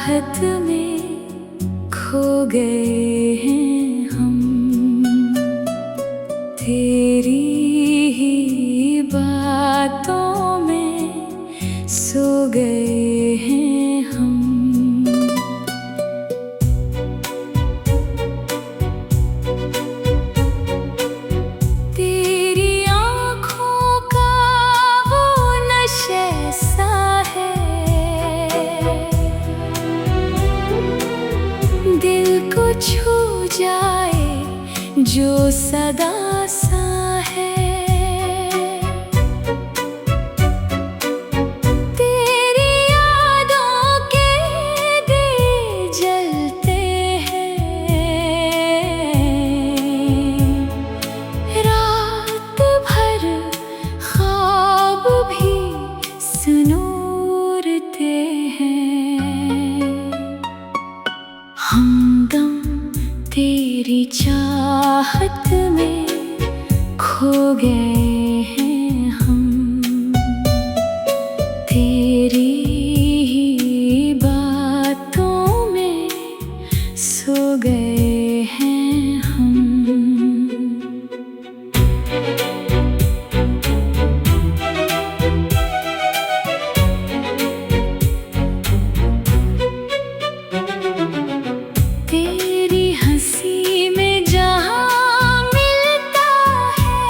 चाहत में खो गए हैं हम, तेरी ही बातों में सो गए हैं हम। तेरी आँखों का वो नशा सा है, दिल को छू जाए जो सदा सा है। तेरी यादों के दिए जलते हैं, रात भर ख्वाब भी सुनूरते हैं। हमदम तेरी चाहत में खो गए हैं हम, तेरी ही बातों में सो गए हैं हम। तेरी हंसी में जहाँ मिलता है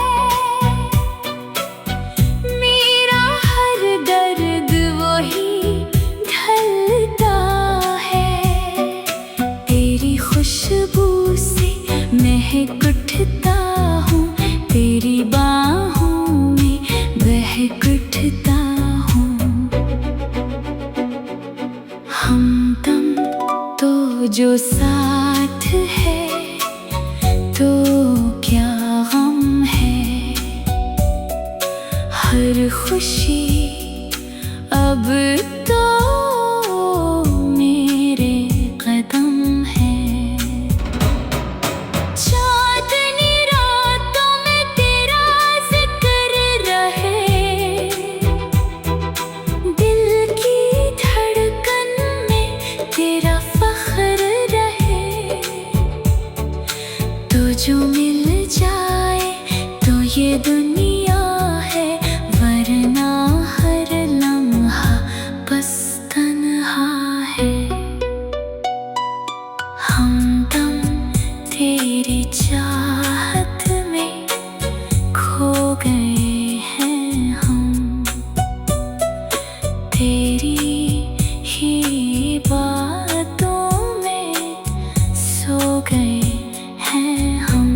मेरा हर दर्द, वही ढलता है। तेरी खुशबू से महक उठता हूँ, तेरी बाहों में बहक उठता हूँ। हमदम तो जो साथ है तो क्या गम है, हर खुशी अब तो मेरे कदम है। चांदनी रातों में तेरा जिक्र रहे, दिल की धड़कन में तेरा फख्र रहे। तो जो मिल जाए तो ये दुनिया है, वरना हर लम्हा बस तन्हा है। हमदम तेरी चाहत में खो गए हैं हम, तेरी ही बातों में सो गए हैं हम।